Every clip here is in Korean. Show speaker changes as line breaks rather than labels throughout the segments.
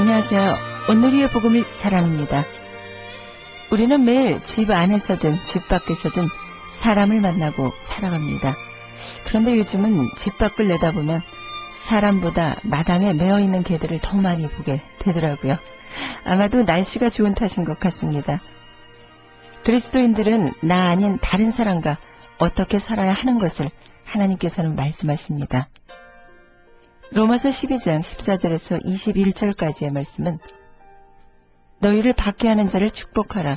안녕하세요. 오늘의 복음을 사랑합니다. 우리는 매일 집 안에서든 집 밖에서든 사람을 만나고 살아갑니다. 그런데 요즘은 집 밖을 내다보면 사람보다 마당에 매어있는 개들을 더 많이 보게 되더라고요. 아마도 날씨가 좋은 탓인 것 같습니다. 그리스도인들은 나 아닌 다른 사람과 어떻게 살아야 하는 것을 하나님께서는 말씀하십니다. 로마서 12장 14절에서 21절까지의 말씀은 너희를 박해하는 자를 축복하라.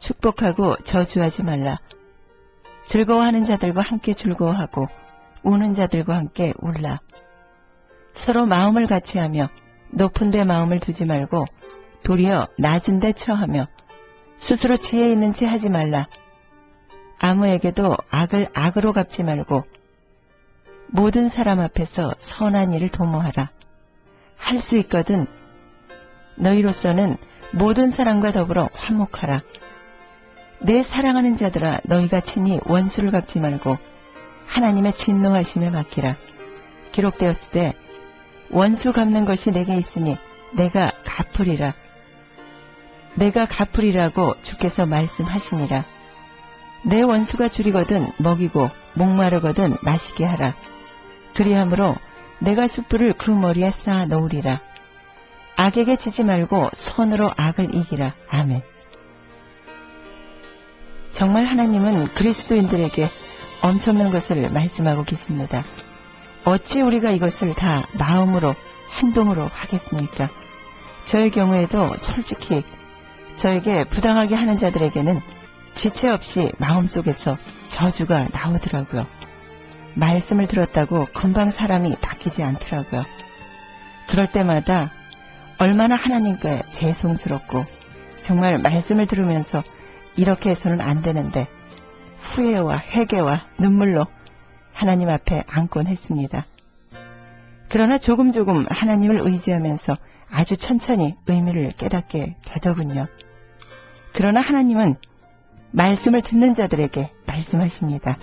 축복하고 저주하지 말라. 즐거워하는 자들과 함께 즐거워하고 우는 자들과 함께 울라. 서로 마음을 같이 하며 높은 데 마음을 두지 말고 도리어 낮은 데 처하며 스스로 지혜 있는 체 하지 말라. 아무에게도 악을 악으로 갚지 말고 모든 사람 앞에서 선한 일을 도모하라. 할 수 있거든 너희로서는 모든 사람과 더불어 화목하라. 내 사랑하는 자들아 너희가 친히 원수를 갚지 말고 하나님의 진노하심에 맡기라. 기록되었을 때 원수 갚는 것이 내게 있으니 내가 갚으리라. 내가 갚으리라고 주께서 말씀하시니라. 내 원수가 줄이거든 먹이고 목마르거든 마시게 하라. 그리함으로 내가 숯불을 그 머리에 쌓아 놓으리라. 악에게 지지 말고 손으로 악을 이기라. 아멘. 정말 하나님은 그리스도인들에게 엄청난 것을 말씀하고 계십니다. 어찌 우리가 이것을 다 마음으로 행동으로 하겠습니까? 저의 경우에도 솔직히 저에게 부당하게 하는 자들에게는 지체 없이 마음속에서 저주가 나오더라고요. 말씀을 들었다고 금방 사람이 바뀌지 않더라고요. 그럴 때마다 얼마나 하나님께 죄송스럽고 정말 말씀을 들으면서 이렇게 해서는 안 되는데 후회와 회개와 눈물로 하나님 앞에 앉곤 했습니다. 그러나 조금 하나님을 의지하면서 아주 천천히 의미를 깨닫게 되더군요. 그러나 하나님은 말씀을 듣는 자들에게 말씀하십니다.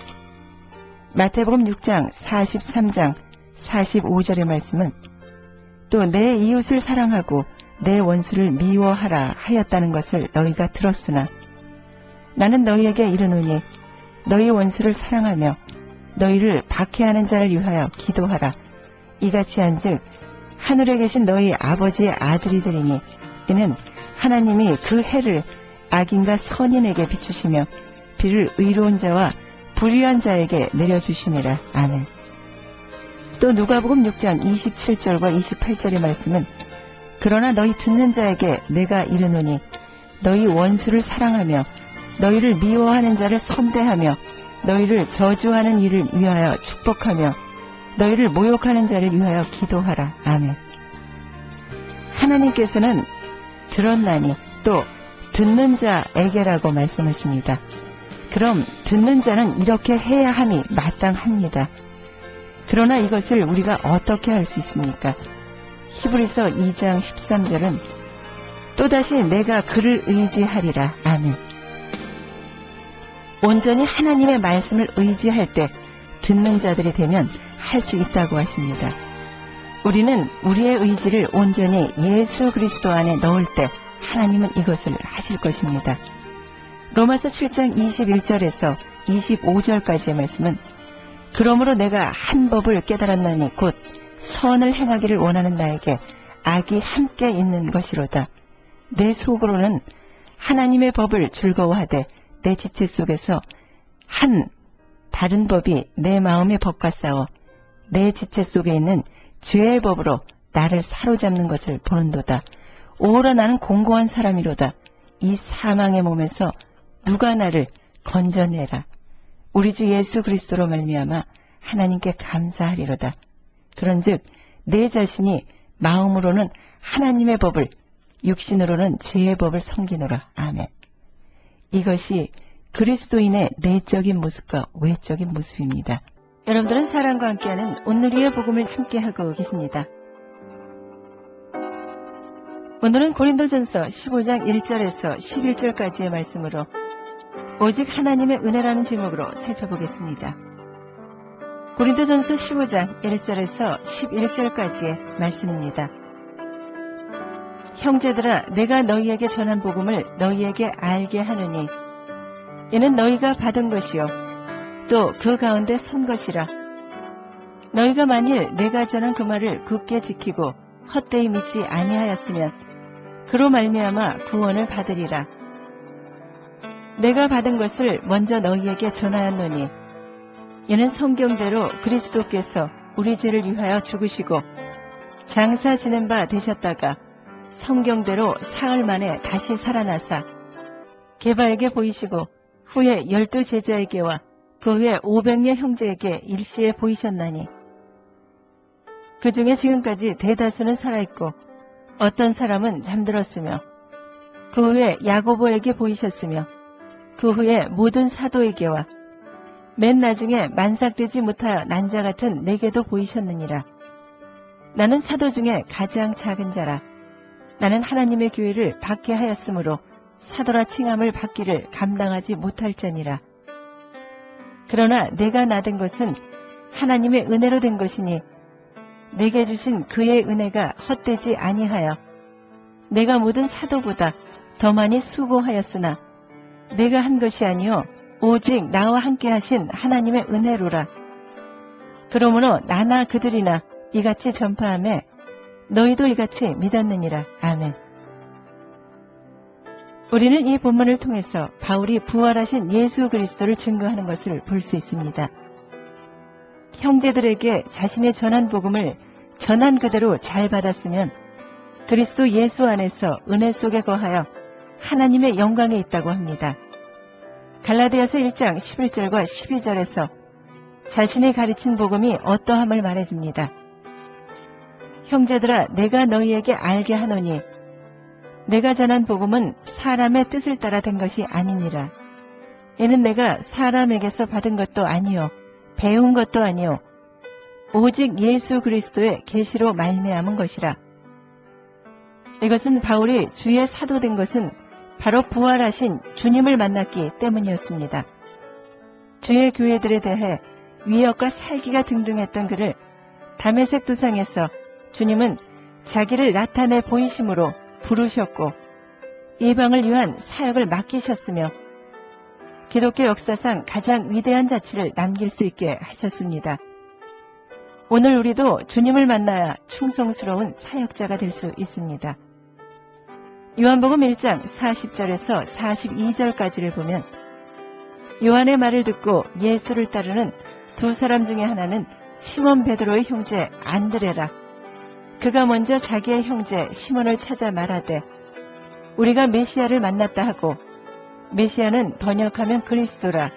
마태복음 6장 43장 45절의 말씀은 또 내 이웃을 사랑하고 내 원수를 미워하라 하였다는 것을 너희가 들었으나 나는 너희에게 이르노니 너희 원수를 사랑하며 너희를 박해하는 자를 위하여 기도하라. 이같이 한즉 하늘에 계신 너희 아버지의 아들이 되리니 이는 하나님이 그 해를 악인과 선인에게 비추시며 비를 의로운 자와 불의한 자에게 내려주심이라. 아멘. 또 누가복음 6장 27절과 28절의 말씀은 그러나 너희 듣는 자에게 내가 이르노니 너희 원수를 사랑하며 너희를 미워하는 자를 선대하며 너희를 저주하는 이를 위하여 축복하며 너희를 모욕하는 자를 위하여 기도하라. 아멘. 하나님께서는 들었나니 또 듣는 자에게라고 말씀하십니다. 그럼 듣는 자는 이렇게 해야 함이 마땅합니다. 그러나 이것을 우리가 어떻게 할 수 있습니까? 히브리서 2장 13절은 또다시 내가 그를 의지하리라. 아멘. 온전히 하나님의 말씀을 의지할 때 듣는 자들이 되면 할 수 있다고 하십니다. 우리는 우리의 의지를 온전히 예수 그리스도 안에 넣을 때 하나님은 이것을 하실 것입니다. 로마서 7장 21절에서 25절까지의 말씀은 그러므로 내가 한 법을 깨달았나니 곧 선을 행하기를 원하는 나에게 악이 함께 있는 것이로다. 내 속으로는 하나님의 법을 즐거워하되 내 지체 속에서 한 다른 법이 내 마음의 법과 싸워 내 지체 속에 있는 죄의 법으로 나를 사로잡는 것을 보는도다. 오호라 나는 공고한 사람이로다. 이 사망의 몸에서 누가 나를 건져내라. 우리 주 예수 그리스도로 말미암아 하나님께 감사하리로다. 그런즉 내 자신이 마음으로는 하나님의 법을 육신으로는 죄의 법을 섬기노라. 아멘. 이것이 그리스도인의 내적인 모습과 외적인 모습입니다. 여러분들은 사랑과 함께하는 오늘의 복음을 함께하고 계십니다. 오늘은 고린도전서 15장 1절에서 11절까지의 말씀으로 오직 하나님의 은혜라는 제목으로 살펴보겠습니다. 고린도전서 15장 1절에서 11절까지의 말씀입니다. 형제들아, 내가 너희에게 전한 복음을 너희에게 알게 하느니 이는 너희가 받은 것이요 또 그 가운데 선 것이라. 너희가 만일 내가 전한 그 말을 굳게 지키고 헛되이 믿지 아니하였으면 그로 말미암아 구원을 받으리라. 내가 받은 것을 먼저 너희에게 전하였노니 이는 성경대로 그리스도께서 우리 죄를 위하여 죽으시고 장사 지낸 바 되셨다가 성경대로 사흘 만에 다시 살아나사 게바에게 보이시고 후에 12 제자에게와 그 후에 500여 형제에게 일시에 보이셨나니 그 중에 지금까지 대다수는 살아있고 어떤 사람은 잠들었으며 그 후에 야고보에게 보이셨으며 그 후에 모든 사도에게와 맨 나중에 만삭되지 못하여 난 자 같은 내게도 보이셨느니라. 나는 사도 중에 가장 작은 자라. 나는 하나님의 교회를 받게 하였으므로 사도라 칭함을 받기를 감당하지 못할지니라. 그러나 내가 나된 것은 하나님의 은혜로 된 것이니 내게 주신 그의 은혜가 헛되지 아니하여 내가 모든 사도보다 더 많이 수고하였으나 내가 한 것이 아니요 오직 나와 함께 하신 하나님의 은혜로라. 그러므로 나나 그들이나 이같이 전파하며 너희도 이같이 믿었느니라. 아멘. 우리는 이 본문을 통해서 바울이 부활하신 예수 그리스도를 증거하는 것을 볼 수 있습니다. 형제들에게 자신의 전한 복음을 전한 그대로 잘 받았으면 그리스도 예수 안에서 은혜 속에 거하여 하나님의 영광에 있다고 합니다. 갈라디아서 1장 11절과 12절에서 자신이 가르친 복음이 어떠함을 말해줍니다. 형제들아, 내가 너희에게 알게 하노니 내가 전한 복음은 사람의 뜻을 따라 된 것이 아니니라. 이는 내가 사람에게서 받은 것도 아니요 배운 것도 아니요 오직 예수 그리스도의 계시로 말미암은 것이라. 이것은 바울이 주의 사도된 것은 바로 부활하신 주님을 만났기 때문이었습니다. 주의 교회들에 대해 위협과 살기가 등등했던 그를 다메섹 도상에서 주님은 자기를 나타내 보이심으로 부르셨고 이방을 위한 사역을 맡기셨으며 기독교 역사상 가장 위대한 자치를 남길 수 있게 하셨습니다. 오늘 우리도 주님을 만나야 충성스러운 사역자가 될 수 있습니다. 요한복음 1장 40절에서 42절까지를 보면 요한의 말을 듣고 예수를 따르는 두 사람 중에 하나는 시몬 베드로의 형제 안드레라. 그가 먼저 자기의 형제 시몬을 찾아 말하되 우리가 메시아를 만났다 하고 메시아는 번역하면 그리스도라.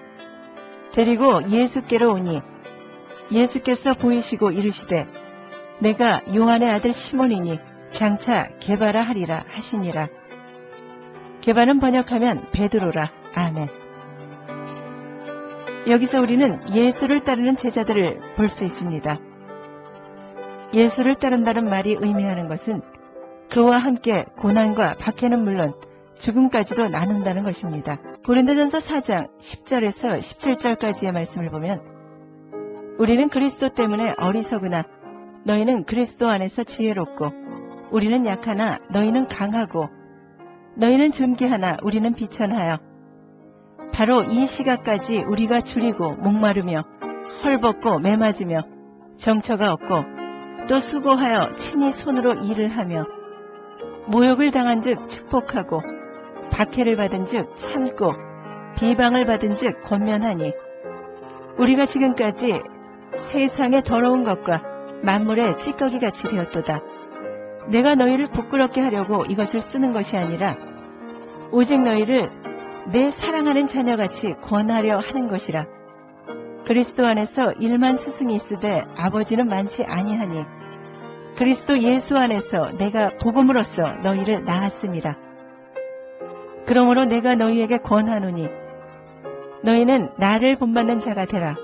데리고 예수께로 오니 예수께서 보이시고 이르시되 내가 요한의 아들 시몬이니 장차 게바라 하리라 하시니라. 게바는 번역하면 베드로라. 아멘. 여기서 우리는 예수를 따르는 제자들을 볼 수 있습니다. 예수를 따른다는 말이 의미하는 것은 그와 함께 고난과 박해는 물론 죽음까지도 나눈다는 것입니다. 고린도전서 4장 10절에서 17절까지의 말씀을 보면 우리는 그리스도 때문에 어리석으나 너희는 그리스도 안에서 지혜롭고 우리는 약하나 너희는 강하고 너희는 존귀하나 우리는 비천하여 바로 이 시각까지 우리가 줄이고 목마르며 헐벗고 매맞으며 정처가 없고 또 수고하여 친히 손으로 일을 하며 모욕을 당한 즉 축복하고 박해를 받은 즉 참고 비방을 받은 즉 권면하니 우리가 지금까지 세상의 더러운 것과 만물의 찌꺼기같이 되었도다. 내가 너희를 부끄럽게 하려고 이것을 쓰는 것이 아니라 오직 너희를 내 사랑하는 자녀같이 권하려 하는 것이라. 그리스도 안에서 1만 스승이 있으되 아버지는 많지 아니하니 그리스도 예수 안에서 내가 복음으로써 너희를 낳았음이라. 그러므로 내가 너희에게 권하노니 너희는 나를 본받는 자가 되라.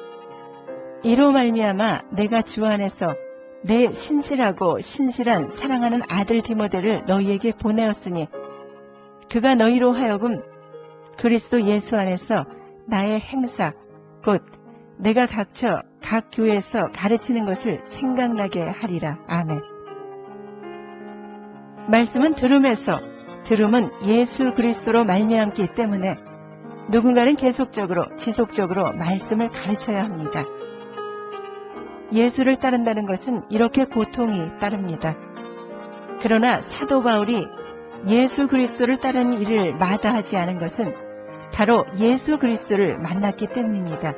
이로 말미암아 내가 주 안에서 내 신실하고 신실한 사랑하는 아들 디모데를 너희에게 보내었으니 그가 너희로 하여금 그리스도 예수 안에서 나의 행사 곧 내가 각처 각 교회에서 가르치는 것을 생각나게 하리라. 아멘. 말씀은 들음에서, 들음은 예수 그리스도로 말미암기 때문에 누군가는 계속적으로 지속적으로 말씀을 가르쳐야 합니다. 예수를 따른다는 것은 이렇게 고통이 따릅니다. 그러나 사도 바울이 예수 그리스도를 따르는 일을 마다하지 않은 것은 바로 예수 그리스도를 만났기 때문입니다.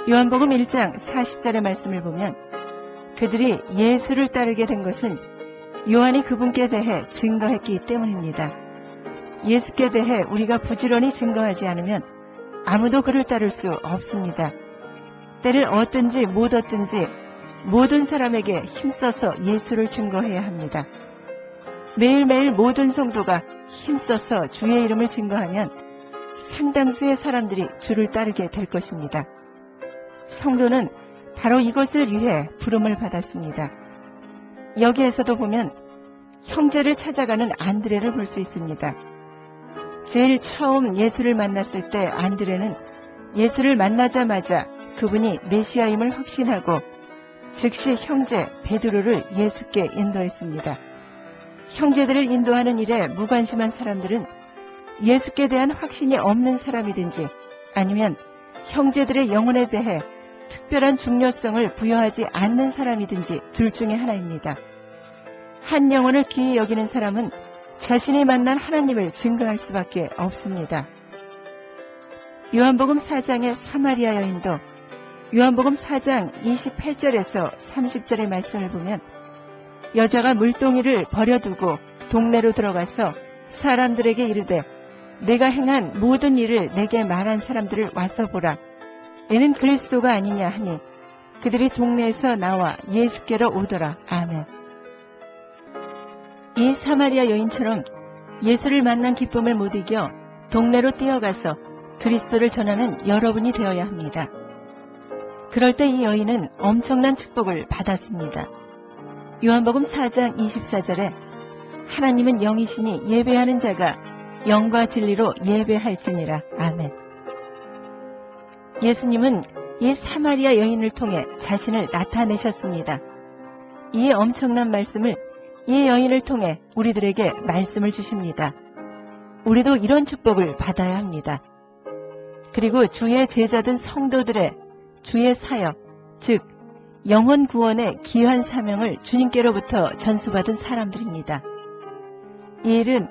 요한복음 1장 40절의 말씀을 보면 그들이 예수를 따르게 된 것은 요한이 그분께 대해 증거했기 때문입니다. 예수께 대해 우리가 부지런히 증거하지 않으면 아무도 그를 따를 수 없습니다. 때를 얻든지 못 얻든지 모든 사람에게 힘써서 예수를 증거해야 합니다. 매일매일 모든 성도가 힘써서 주의 이름을 증거하면 상당수의 사람들이 주를 따르게 될 것입니다. 성도는 바로 이것을 위해 부름을 받았습니다. 여기에서도 보면 형제를 찾아가는 안드레를 볼 수 있습니다. 제일 처음 예수를 만났을 때 안드레는 예수를 만나자마자 그분이 메시아임을 확신하고 즉시 형제 베드로를 예수께 인도했습니다. 형제들을 인도하는 일에 무관심한 사람들은 예수께 대한 확신이 없는 사람이든지 아니면 형제들의 영혼에 대해 특별한 중요성을 부여하지 않는 사람이든지 둘 중에 하나입니다. 한 영혼을 귀히 여기는 사람은 자신이 만난 하나님을 증거할 수밖에 없습니다. 요한복음 4장의 사마리아 여인도 요한복음 4장 28절에서 30절의 말씀을 보면 여자가 물동이를 버려두고 동네로 들어가서 사람들에게 이르되 내가 행한 모든 일을 내게 말한 사람들을 와서 보라. 얘는 그리스도가 아니냐 하니 그들이 동네에서 나와 예수께로 오더라. 아멘. 이 사마리아 여인처럼 예수를 만난 기쁨을 못 이겨 동네로 뛰어가서 그리스도를 전하는 여러분이 되어야 합니다. 그럴 때 이 여인은 엄청난 축복을 받았습니다. 요한복음 4장 24절에 하나님은 영이시니 예배하는 자가 영과 진리로 예배할지니라. 아멘. 예수님은 이 사마리아 여인을 통해 자신을 나타내셨습니다. 이 엄청난 말씀을 이 여인을 통해 우리들에게 말씀을 주십니다. 우리도 이런 축복을 받아야 합니다. 그리고 주의 제자된 성도들의 주의 사역, 즉 영혼 구원의 귀한 사명을 주님께로부터 전수받은 사람들입니다. 이 일은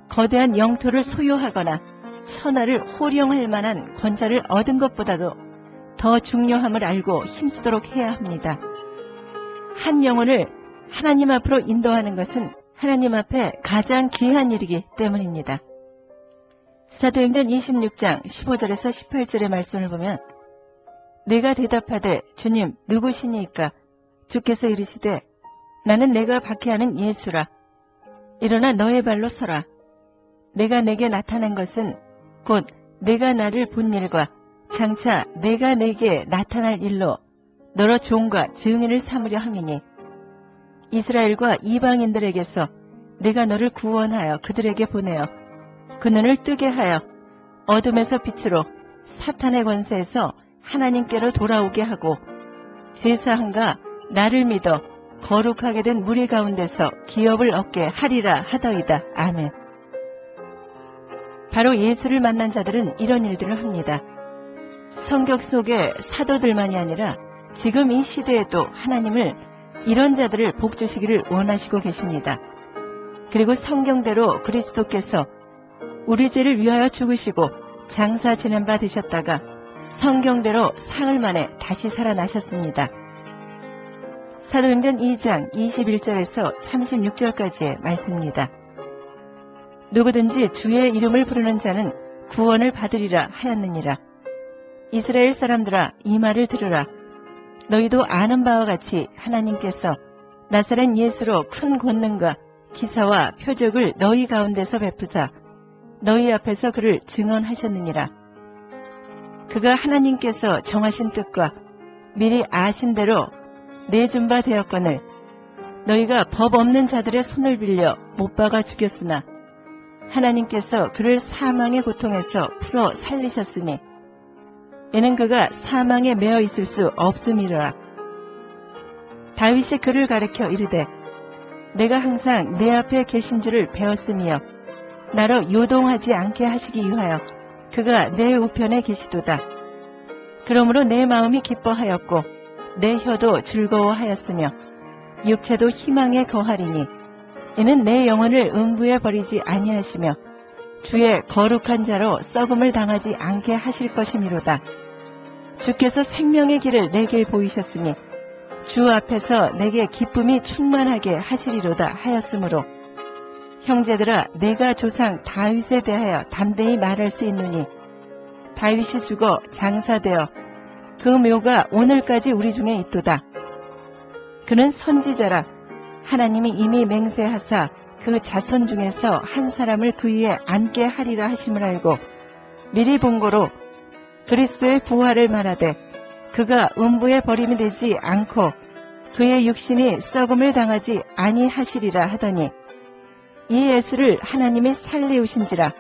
거대한 영토를 소유하거나 천하를 호령할 만한 권자를 얻은 것보다도 더 중요함을 알고 힘쓰도록 해야 합니다. 한 영혼을 하나님 앞으로 인도하는 것은 하나님 앞에 가장 귀한 일이기 때문입니다. 사도행전 26장 15절에서 18절의 말씀을 보면 내가 대답하되 주님 누구시니까? 주께서 이르시되 나는 내가 박해하는 예수라. 일어나 너의 발로 서라. 내가 내게 나타난 것은 곧 내가 나를 본 일과 장차 내가 내게 나타날 일로 너로 종과 증인을 삼으려 함이니 이스라엘과 이방인들에게서 내가 너를 구원하여 그들에게 보내어 그 눈을 뜨게 하여 어둠에서 빛으로 사탄의 권세에서 하나님께로 돌아오게 하고 제사함과 나를 믿어 거룩하게 된 무리 가운데서 기업을 얻게 하리라 하더이다. 아멘. 바로 예수를 만난 자들은 이런 일들을 합니다. 성경 속의 사도들만이 아니라 지금 이 시대에도 하나님을 이런 자들을 복주시기를 원하시고 계십니다. 그리고 성경대로 그리스도께서 우리 죄를 위하여 죽으시고 장사 지낸 바 되셨다가 성경대로 사흘 만에 다시 살아나셨습니다. 사도행전 2장 21절에서 36절까지의 말씀입니다. 누구든지 주의 이름을 부르는 자는 구원을 받으리라 하였느니라. 이스라엘 사람들아 이 말을 들으라. 너희도 아는 바와 같이 하나님께서 나사렛 예수로 큰 권능과 기사와 표적을 너희 가운데서 베푸사 너희 앞에서 그를 증언하셨느니라. 그가 하나님께서 정하신 뜻과 미리 아신 대로 내준 바 되었거늘 너희가 법 없는 자들의 손을 빌려 못 박아 죽였으나 하나님께서 그를 사망의 고통에서 풀어 살리셨으니 이는 그가 사망에 매어 있을 수 없음이라. 다윗이 그를 가리켜 이르되 내가 항상 내 앞에 계신 줄을 배웠으며 나로 요동하지 않게 하시기 위하여 그가 내 우편에 계시도다. 그러므로 내 마음이 기뻐하였고 내 혀도 즐거워하였으며 육체도 희망에 거하리니 이는 내 영혼을 음부에 버리지 아니하시며 주의 거룩한 자로 썩음을 당하지 않게 하실 것이미로다. 주께서 생명의 길을 내게 보이셨으니 주 앞에서 내게 기쁨이 충만하게 하시리로다 하였으므로 형제들아, 내가 조상 다윗에 대하여 담대히 말할 수 있느니 다윗이 죽어 장사되어 그 묘가 오늘까지 우리 중에 있도다. 그는 선지자라. 하나님이 이미 맹세하사 그 자손 중에서 한 사람을 그 위에 앉게 하리라 하심을 알고 미리 본고로 그리스도의 부활을 말하되 그가 음부에 버림이 되지 않고 그의 육신이 썩음을 당하지 아니하시리라 하더니 이 예수를 하나님이 살리우신지라.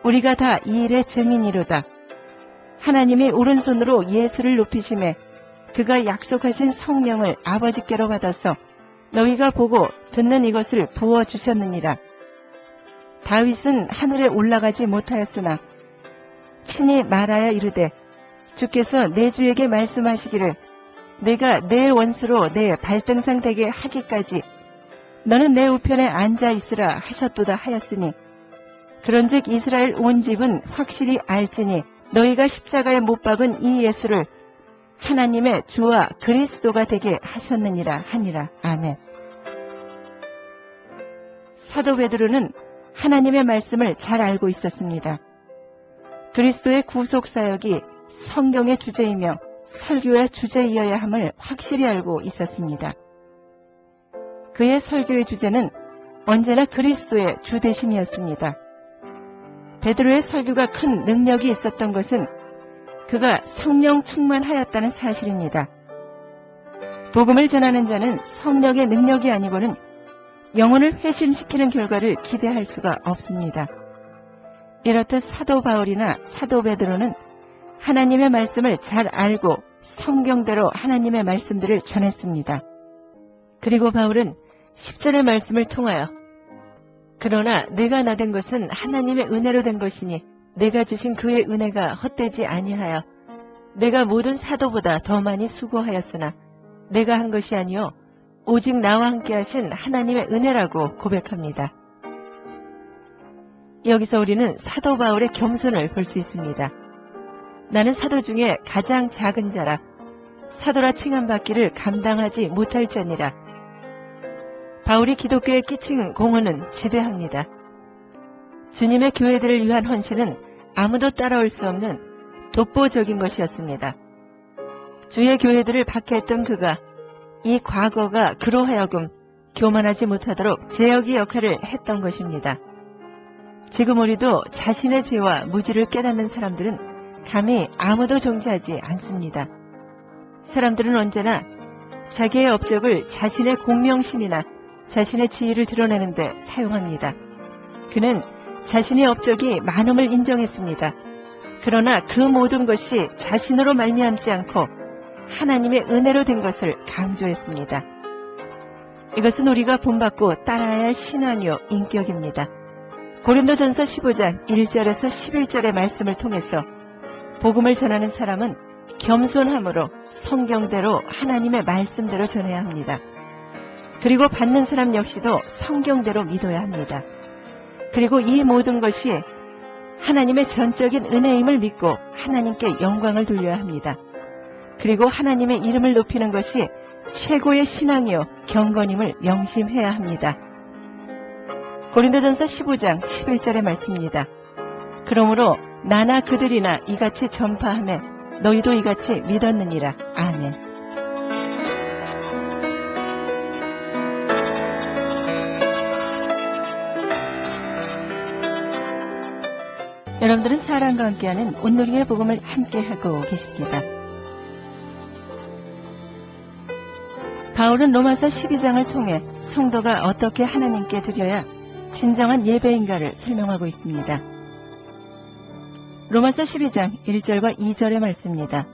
우리가 다 이 일의 증인이로다. 하나님이 오른손으로 예수를 높이심에 그가 약속하신 성령을 아버지께로 받아서 너희가 보고 듣는 이것을 부어주셨느니라. 다윗은 하늘에 올라가지 못하였으나 친히 말하여 이르되 주께서 내 주에게 말씀하시기를 내가 내 원수로 내 발등상 되게 하기까지 너는 내 우편에 앉아 있으라 하셨도다 하였으니 그런즉 이스라엘 온 집은 확실히 알지니 너희가 십자가에 못 박은 이 예수를 하나님의 주와 그리스도가 되게 하셨느니라 하니라. 아멘. 사도 베드로는 하나님의 말씀을 잘 알고 있었습니다. 그리스도의 구속사역이 성경의 주제이며 설교의 주제이어야 함을 확실히 알고 있었습니다. 그의 설교의 주제는 언제나 그리스도의 주되심이었습니다. 베드로의 설교가 큰 능력이 있었던 것은 그가 성령 충만하였다는 사실입니다. 복음을 전하는 자는 성령의 능력이 아니고는 영혼을 회심시키는 결과를 기대할 수가 없습니다. 이렇듯 사도 바울이나 사도 베드로는 하나님의 말씀을 잘 알고 성경대로 하나님의 말씀들을 전했습니다. 그리고 바울은 10절의 말씀을 통하여 그러나 내가 나된 것은 하나님의 은혜로 된 것이니 내가 주신 그의 은혜가 헛되지 아니하여 내가 모든 사도보다 더 많이 수고하였으나 내가 한 것이 아니요 오직 나와 함께 하신 하나님의 은혜라고 고백합니다. 여기서 우리는 사도 바울의 겸손을 볼 수 있습니다. 나는 사도 중에 가장 작은 자라 사도라 칭함받기를 감당하지 못할지니라. 바울이 기독교에 끼친 공헌은 지대합니다. 주님의 교회들을 위한 헌신은 아무도 따라올 수 없는 독보적인 것이었습니다. 주의 교회들을 박해했던 그가 이 과거가 그로 하여금 교만하지 못하도록 제어기 역할을 했던 것입니다. 지금 우리도 자신의 죄와 무지를 깨닫는 사람들은 감히 아무도 존재하지 않습니다. 사람들은 언제나 자기의 업적을 자신의 공명심이나 자신의 지위를 드러내는 데 사용합니다. 그는 자신의 업적이 많음을 인정했습니다. 그러나 그 모든 것이 자신으로 말미암지 않고 하나님의 은혜로 된 것을 강조했습니다. 이것은 우리가 본받고 따라야 할 신앙이요 인격입니다. 고린도전서 15장 1절에서 11절의 말씀을 통해서 복음을 전하는 사람은 겸손함으로 성경대로 하나님의 말씀대로 전해야 합니다. 그리고 받는 사람 역시도 성경대로 믿어야 합니다. 그리고 이 모든 것이 하나님의 전적인 은혜임을 믿고 하나님께 영광을 돌려야 합니다. 그리고 하나님의 이름을 높이는 것이 최고의 신앙이요 경건임을 명심해야 합니다. 고린도전서 15장 11절의 말씀입니다. 그러므로 나나 그들이나 이같이 전파하며 너희도 이같이 믿었느니라. 아멘. 여러분들은 사랑과 함께하는 온누리의 복음을 함께하고 계십니다. 바울은 로마서 12장을 통해 성도가 어떻게 하나님께 드려야 진정한 예배인가를 설명하고 있습니다. 로마서 12장 1절과 2절의 말씀입니다.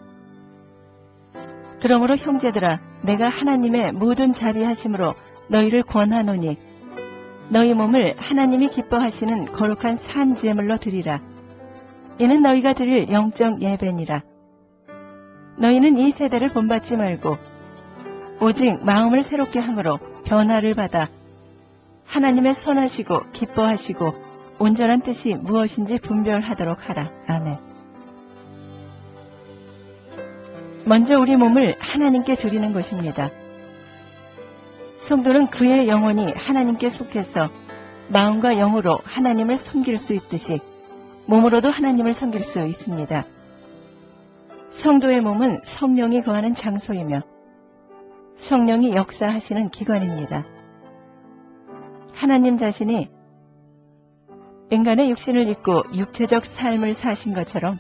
그러므로 형제들아 내가 하나님의 모든 자비하심으로 너희를 권하노니 너희 몸을 하나님이 기뻐하시는 거룩한 산제물로 드리라. 이는 너희가 드릴 영적 예배니라. 너희는 이 세대를 본받지 말고 오직 마음을 새롭게 함으로 변화를 받아 하나님의 선하시고 기뻐하시고 온전한 뜻이 무엇인지 분별하도록 하라. 아멘. 먼저 우리 몸을 하나님께 드리는 것입니다. 성도는 그의 영혼이 하나님께 속해서 마음과 영으로 하나님을 섬길 수 있듯이 몸으로도 하나님을 섬길 수 있습니다. 성도의 몸은 성령이 거하는 장소이며 성령이 역사하시는 기관입니다. 하나님 자신이 인간의 육신을 입고 육체적 삶을 사신 것처럼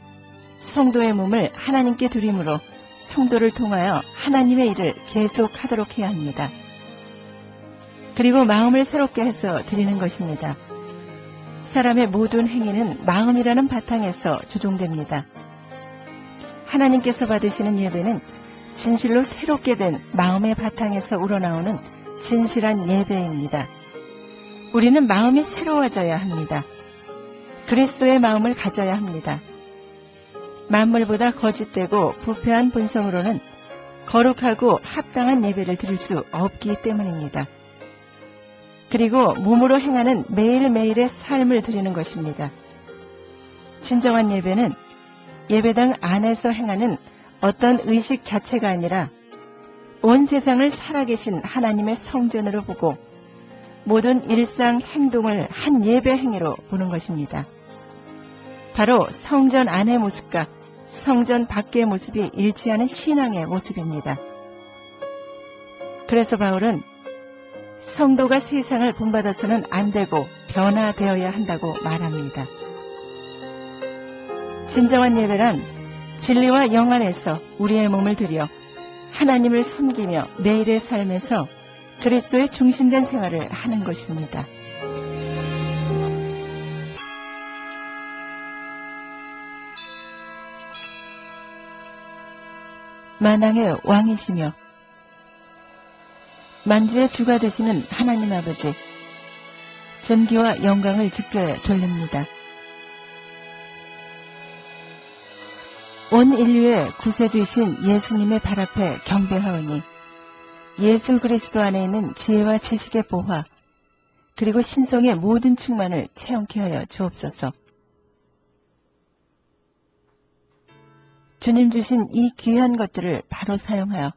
성도의 몸을 하나님께 드림으로 성도를 통하여 하나님의 일을 계속하도록 해야 합니다. 그리고 마음을 새롭게 해서 드리는 것입니다. 사람의 모든 행위는 마음이라는 바탕에서 조종됩니다. 하나님께서 받으시는 예배는 진실로 새롭게 된 마음의 바탕에서 우러나오는 진실한 예배입니다. 우리는 마음이 새로워져야 합니다. 그리스도의 마음을 가져야 합니다. 만물보다 거짓되고 부패한 본성으로는 거룩하고 합당한 예배를 드릴 수 없기 때문입니다. 그리고 몸으로 행하는 매일매일의 삶을 드리는 것입니다. 진정한 예배는 예배당 안에서 행하는 어떤 의식 자체가 아니라 온 세상을 살아계신 하나님의 성전으로 보고 모든 일상 행동을 한 예배 행위로 보는 것입니다. 바로 성전 안의 모습과 성전 밖의 모습이 일치하는 신앙의 모습입니다. 그래서 바울은 성도가 세상을 본받아서는 안 되고 변화되어야 한다고 말합니다. 진정한 예배란 진리와 영 안에서 우리의 몸을 들여 하나님을 섬기며 매일의 삶에서 그리스도의 중심된 생활을 하는 것입니다. 만왕의 왕이시며 만주의 주가 되시는 하나님 아버지, 존귀와 영광을 주께 돌립니다. 온 인류의 구세주이신 예수님의 발 앞에 경배하오니 예수 그리스도 안에 있는 지혜와 지식의 보화 그리고 신성의 모든 충만을 체험케 하여 주옵소서. 주님 주신 이 귀한 것들을 바로 사용하여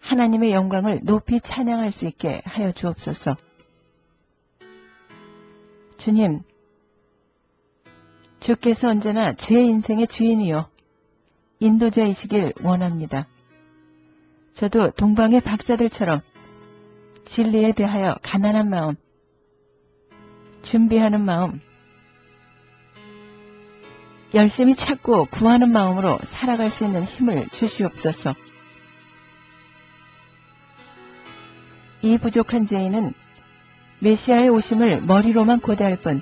하나님의 영광을 높이 찬양할 수 있게 하여 주옵소서. 주님, 주께서 언제나 제 인생의 주인이요 인도자이시길 원합니다. 저도 동방의 박사들처럼 진리에 대하여 가난한 마음, 준비하는 마음, 열심히 찾고 구하는 마음으로 살아갈 수 있는 힘을 주시옵소서. 이 부족한 죄인은 메시아의 오심을 머리로만 고대할 뿐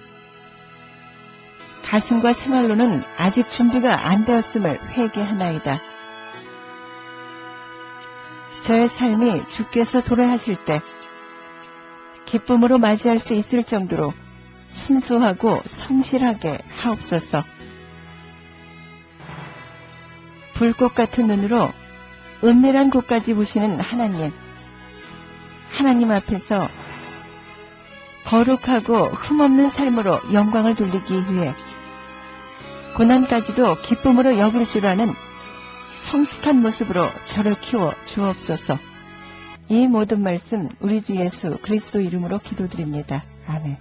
가슴과 생활로는 아직 준비가 안 되었음을 회개하나이다. 저의 삶이 주께서 도래하실 때 기쁨으로 맞이할 수 있을 정도로 순수하고 성실하게 하옵소서. 불꽃 같은 눈으로 은밀한 곳까지 보시는 하나님, 하나님 앞에서 거룩하고 흠없는 삶으로 영광을 돌리기 위해 고난까지도 기쁨으로 여길 줄 아는 성숙한 모습으로 저를 키워 주옵소서. 이 모든 말씀 우리 주 예수 그리스도 이름으로 기도드립니다. 아멘.